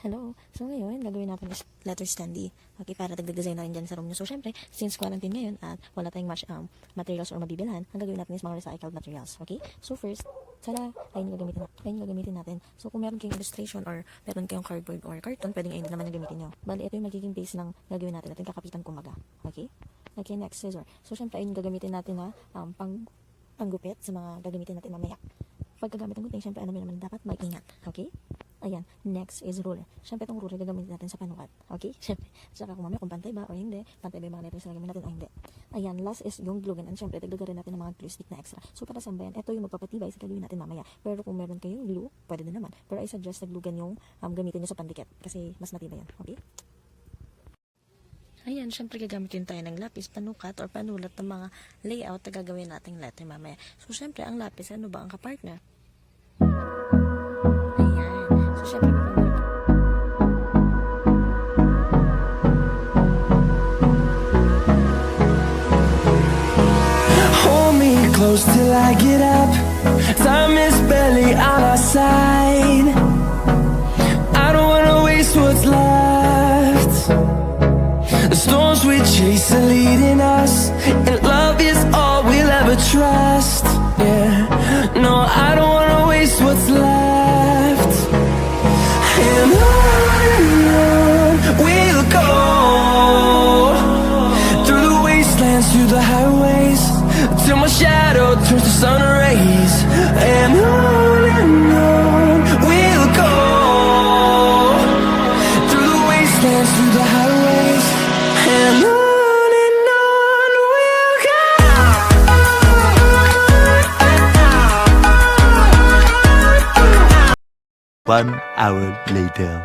Hello. So ngayon, gagawin natin is letter standee. Okay, para dagdag design na rin dyan sa room nyo. So syempre, since quarantine ngayon at wala tayong much materials or mabibilhan, ang gagawin natin is mga recycled materials. Okay? So first, ayun yung gagamitin natin. So kung meron kayong illustration or meron kayong cardboard or carton, pwedeng ayun naman yung gamitin nyo. Bali, ito yung magiging base ng gagawin natin. Ito yung kakapitan kumaga. Okay? Okay, next, scissor. So syempre, ayun yung gagamitin natin na panggupit sa mga gagamitin natin mamaya. Pagkagamit ng gunting, syempre, ano naman dapat mag-ingat. Okay? Ayan, next is ruler. Siyempre, itong ruler gagamitin natin sa panukat. Okay? Siyempre, saka kung mamaya kung pantay ba o hindi, pantay ba yung mga letters na gagawin natin o hindi. Ayan, last is yung glue gun. And siyempre, dagdagan rin natin ng mga glue stick na extra. So, para saan ba yan? Ito yung magpapatibay sa gagawin natin mamaya. Pero kung meron kayong glue, pwede din naman. Pero I suggest na glue gun yung gamitin nyo sa pandikit. Kasi mas matibay yan. Okay? Ayan, syempre gagamitin tayo ng lapis, panukat, or panulat ng mga layout na gagawin nating letter mamaya. So, syempre, ang lapis, ano ba ang kapartner? So, syempre, hold me close till I get up. Time is barely on our side. I don't wanna waste what's left. The storms we chase are leading us, and love is all we'll ever trust. Yeah, no, I don't wanna waste what's left. And on we'll go, through the wastelands, through the highways, till my shadow turns to sun rays. And on we'll go, through the wastelands, through the highways, and on we'll go. 1 hour later.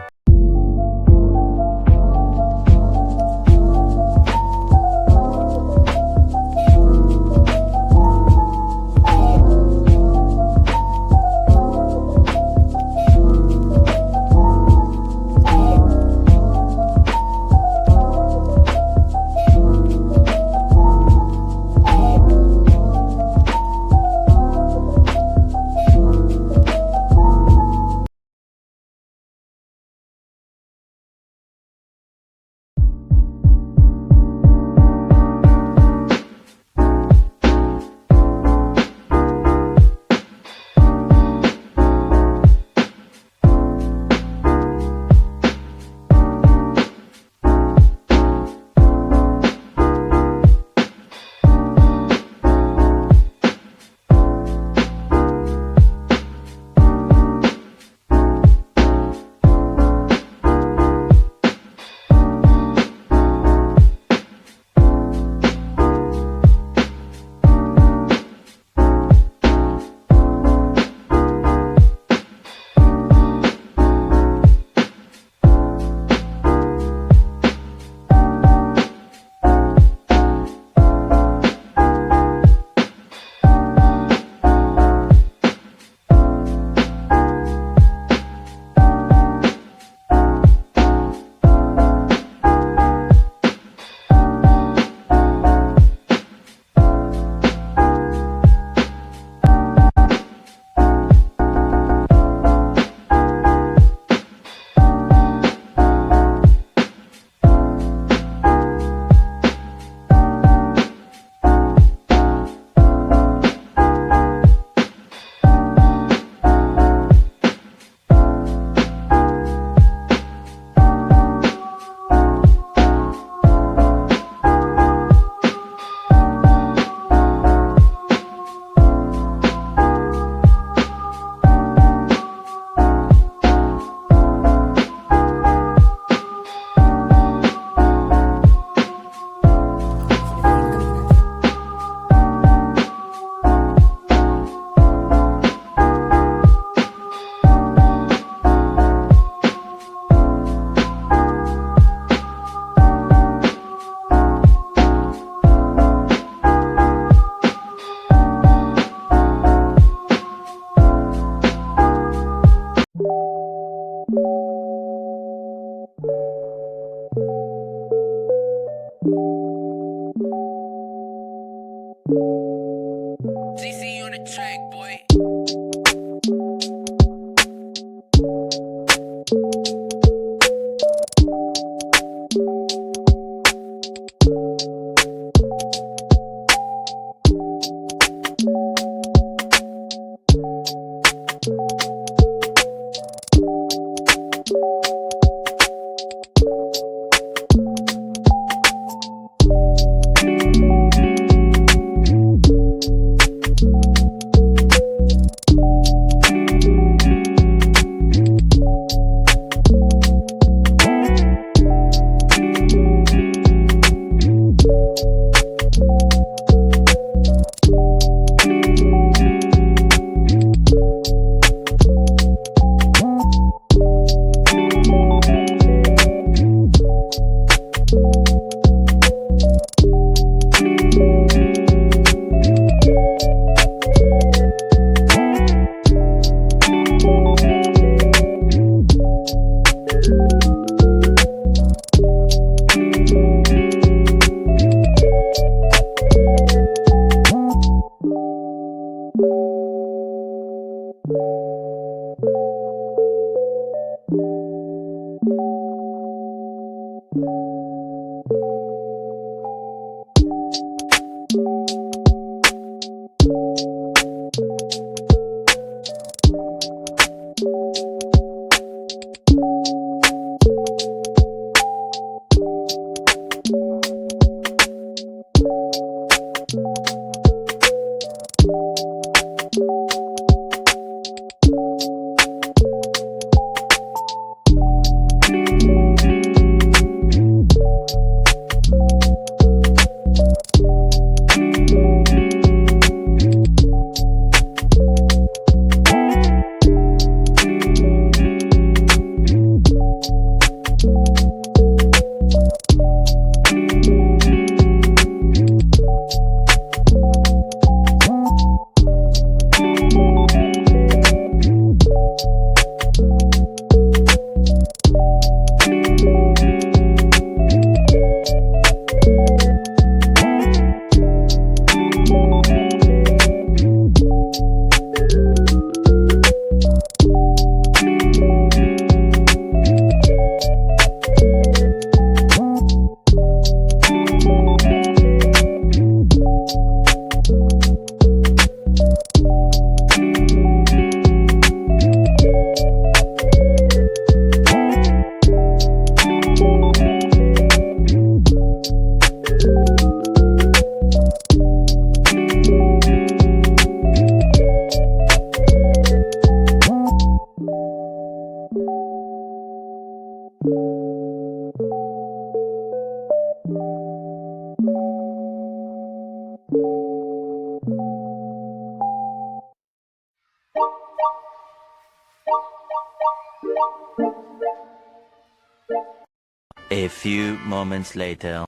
A few moments later.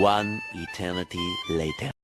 One eternity later.